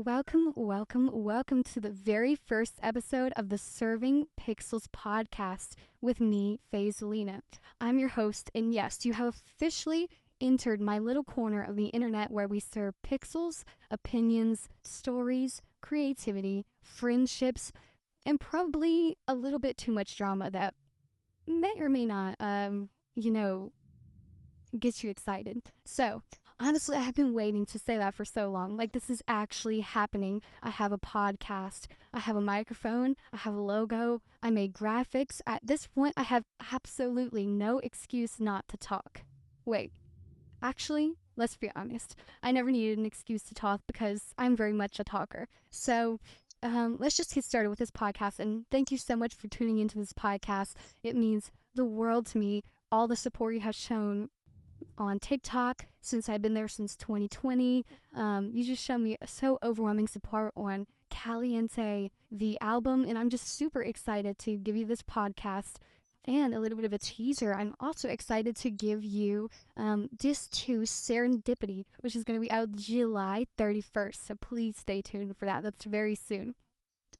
Welcome to the very first episode of the Serving Pixels podcast with me, Faezalina. I'm your host, and yes, you have officially entered my little corner of the internet where we serve pixels, opinions, stories, creativity, friendships, and probably a little bit too much drama that may or may not, gets you excited. So, honestly, I've been waiting to say that for so long. Like, this is actually happening. I have a podcast, I have a microphone, I have a logo, I made graphics. At this point, I have absolutely no excuse not to talk. Wait, actually, let's be honest. I never needed an excuse to talk because I'm very much a talker. So, let's just get started with this podcast. And thank you so much for tuning into this podcast. It means the world to me. All the support you have shown on TikTok since I've been there since 2020. You just show me so overwhelming support on Caliente, the album, and I'm just super excited to give you this podcast and a little bit of a teaser. I'm also excited to give you Disc 2 Serendipity, which is going to be out July 31st, so please stay tuned for that. That's very soon.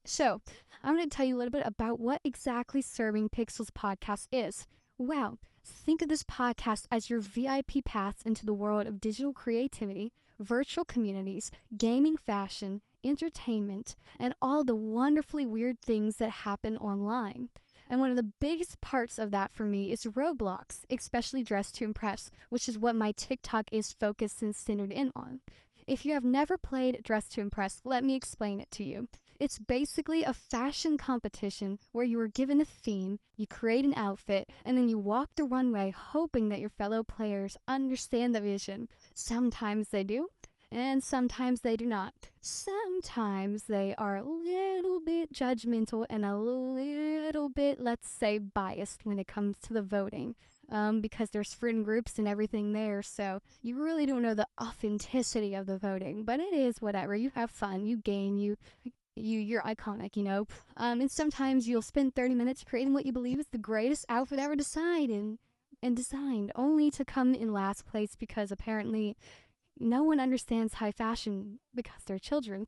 So, I'm going to tell you a little bit about what exactly Serving Pixels podcast is. Wow, think of this podcast as your VIP pass into the world of digital creativity, virtual communities, gaming, fashion, entertainment, and all the wonderfully weird things that happen online. And one of the biggest parts of that for me is Roblox, especially Dress to Impress, which is what my TikTok is focused and centered in on. If you have never played Dress to Impress, let me explain it to you. It's basically a fashion competition where you are given a theme, you create an outfit, and then you walk the runway hoping that your fellow players understand the vision. Sometimes they do, and sometimes they do not. Sometimes they are a little bit judgmental and a little bit, let's say, biased when it comes to the voting. Because there's friend groups and everything there, so you really don't know the authenticity of the voting. But it is whatever. You have fun, you gain, you're iconic, you know. And sometimes you'll spend 30 minutes creating what you believe is the greatest outfit ever designed, only to come in last place because apparently no one understands high fashion because they're children.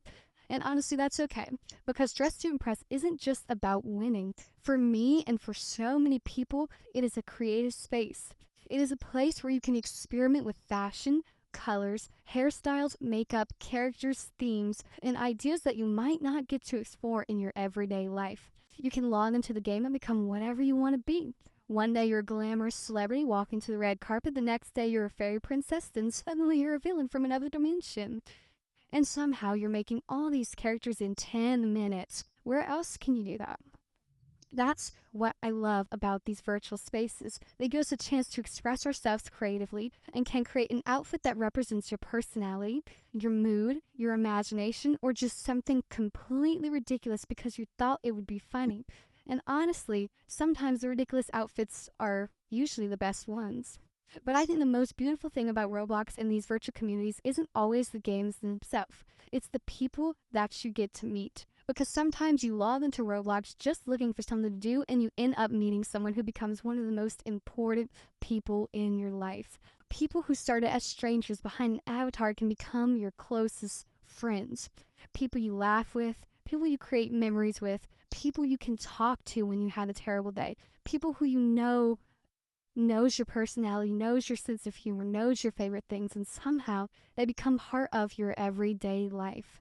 And honestly, that's okay, because Dress to Impress isn't just about winning. For me and for so many people, it is a creative space. It is a place where you can experiment with fashion, colors, hairstyles, makeup, characters, themes, and ideas that you might not get to explore in your everyday life. You can log into the game and become whatever you want to be. One day you're a glamorous celebrity walking to the red carpet, the next day you're a fairy princess, then suddenly you're a villain from another dimension. And somehow you're making all these characters in 10 minutes. Where else can you do that? That's what I love about these virtual spaces. They give us a chance to express ourselves creatively and can create an outfit that represents your personality, your mood, your imagination, or just something completely ridiculous because you thought it would be funny. And honestly, sometimes the ridiculous outfits are usually the best ones. But I think the most beautiful thing about Roblox and these virtual communities isn't always the games themselves. It's the people that you get to meet. Because sometimes you log into Roblox just looking for something to do and you end up meeting someone who becomes one of the most important people in your life. People who started as strangers behind an avatar can become your closest friends. People you laugh with, people you create memories with, people you can talk to when you had a terrible day, people who you know knows your personality, knows your sense of humor, knows your favorite things, and somehow they become part of your everyday life.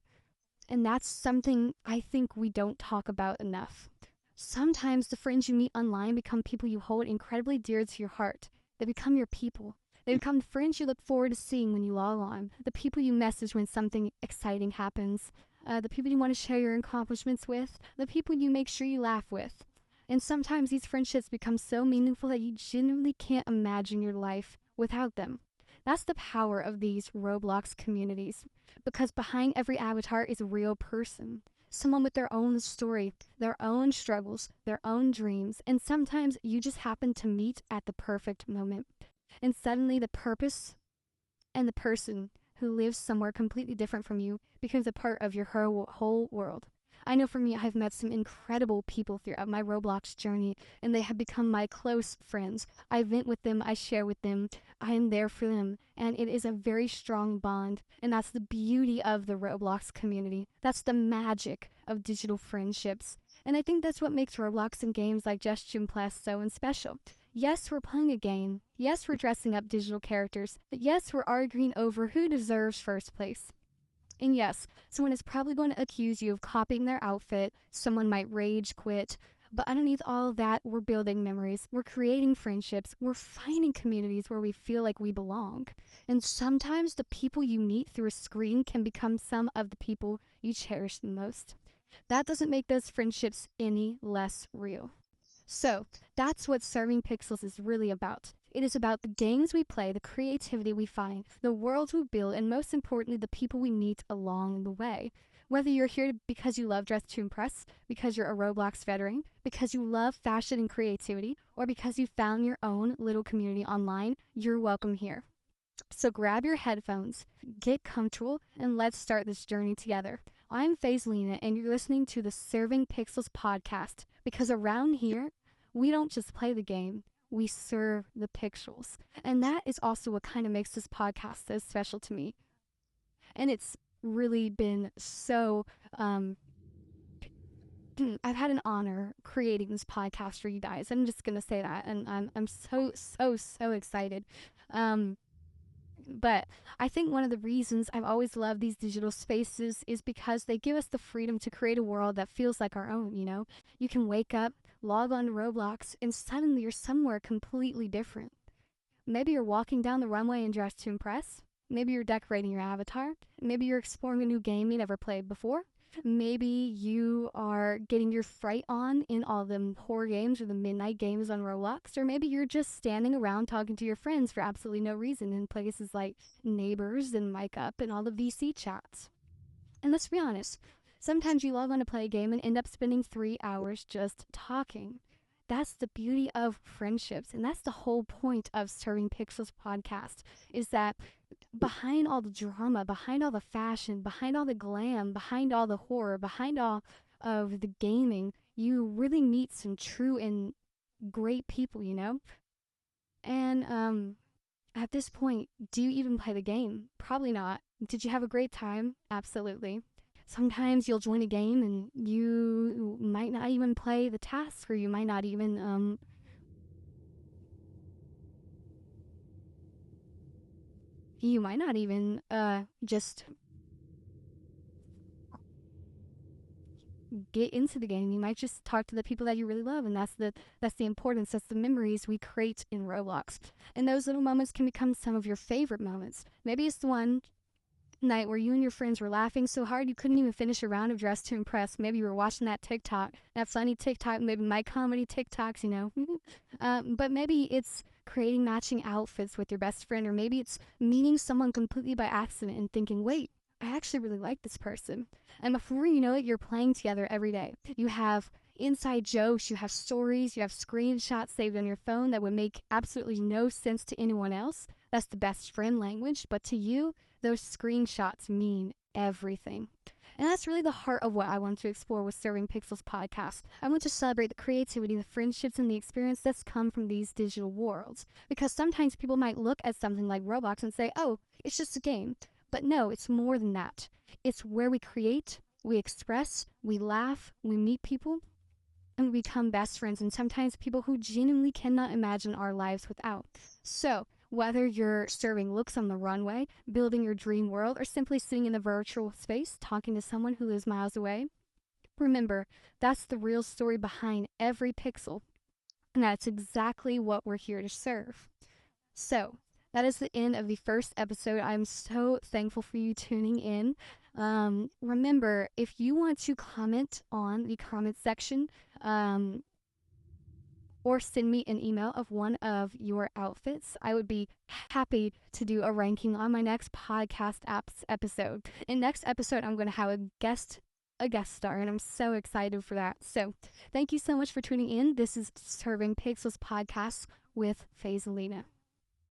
And that's something I think we don't talk about enough. Sometimes the friends you meet online become people you hold incredibly dear to your heart. They become your people. They become the friends you look forward to seeing when you log on, the people you message when something exciting happens, the people you want to share your accomplishments with, the people you make sure you laugh with. And sometimes these friendships become so meaningful that you genuinely can't imagine your life without them. That's the power of these Roblox communities, because behind every avatar is a real person. Someone with their own story, their own struggles, their own dreams, and sometimes you just happen to meet at the perfect moment. And suddenly the purpose and the person who lives somewhere completely different from you becomes a part of your whole world. I know for me, I've met some incredible people throughout my Roblox journey, and they have become my close friends. I vent with them, I share with them, I am there for them, and it is a very strong bond. And that's the beauty of the Roblox community. That's the magic of digital friendships. And I think that's what makes Roblox and games like Just Plus so special. Yes, we're playing a game. Yes, we're dressing up digital characters. But yes, we're arguing over who deserves first place. And yes, someone is probably going to accuse you of copying their outfit. Someone might rage quit. But underneath all of that, we're building memories. We're creating friendships. We're finding communities where we feel like we belong. And sometimes the people you meet through a screen can become some of the people you cherish the most. That doesn't make those friendships any less real. So, that's what Serving Pixels is really about. It is about the games we play, the creativity we find, the worlds we build, and most importantly, the people we meet along the way. Whether you're here because you love Dress to Impress, because you're a Roblox veteran, because you love fashion and creativity, or because you found your own little community online, you're welcome here. So grab your headphones, get comfortable, and let's start this journey together. I'm Faezalina, and you're listening to the Serving Pixels podcast, because around here, we don't just play the game, we serve the pixels. And that is also what kind of makes this podcast so special to me. And it's really been so, I've had an honor creating this podcast for you guys. I'm just going to say that. And I'm so excited. But I think one of the reasons I've always loved these digital spaces is because they give us the freedom to create a world that feels like our own, you know? You can wake up, log on to Roblox, and suddenly you're somewhere completely different. Maybe you're walking down the runway in Dress to Impress. Maybe you're decorating your avatar. Maybe you're exploring a new game you never played before. Maybe you are getting your fright on in all the horror games or the midnight games on Roblox. Or maybe you're just standing around talking to your friends for absolutely no reason in places like Neighbors and Mic Up and all the VC chats. And let's be honest, sometimes you log on to play a game and end up spending 3 hours just talking. That's the beauty of friendships, and that's the whole point of Serving Pixels podcast, is that behind all the drama, behind all the fashion, behind all the glam, behind all the horror, behind all of the gaming, you really meet some true and great people, you know? And at this point, do you even play the game? Probably not. Did you have a great time? Absolutely. Sometimes you'll join a game and you might not even play the task, or you might not even just get into the game. You might just talk to the people that you really love, and that's the importance. That's the memories we create in Roblox. And those little moments can become some of your favorite moments. Maybe it's the one night where you and your friends were laughing so hard you couldn't even finish a round of Dress to Impress. Maybe you were watching that TikTok, that funny TikTok, maybe my comedy TikToks, you know. But maybe it's creating matching outfits with your best friend, or maybe it's meeting someone completely by accident and thinking, wait, I actually really like this person. And before you know it, you're playing together every day. You have inside jokes, you have stories, you have screenshots saved on your phone that would make absolutely no sense to anyone else. That's the best friend language, but to you, those screenshots mean everything. And that's really the heart of what I want to explore with Serving Pixels podcast. I want to celebrate the creativity, the friendships, and the experience that's come from these digital worlds. Because sometimes people might look at something like Roblox and say, oh, it's just a game. But no, it's more than that. It's where we create, we express, we laugh, we meet people, and we become best friends, and sometimes people who genuinely cannot imagine our lives without. So, whether you're serving looks on the runway, building your dream world, or simply sitting in a virtual space talking to someone who lives miles away, remember, that's the real story behind every pixel, and that's exactly what we're here to serve. So, that is the end of the first episode. I'm so thankful for you tuning in. Remember, if you want to comment on the comment section, or send me an email of one of your outfits, I would be happy to do a ranking on my next podcast apps episode. In next episode, I'm going to have a guest star, and I'm so excited for that. So, thank you so much for tuning in. This is Serving Pixels podcast with Faezalina.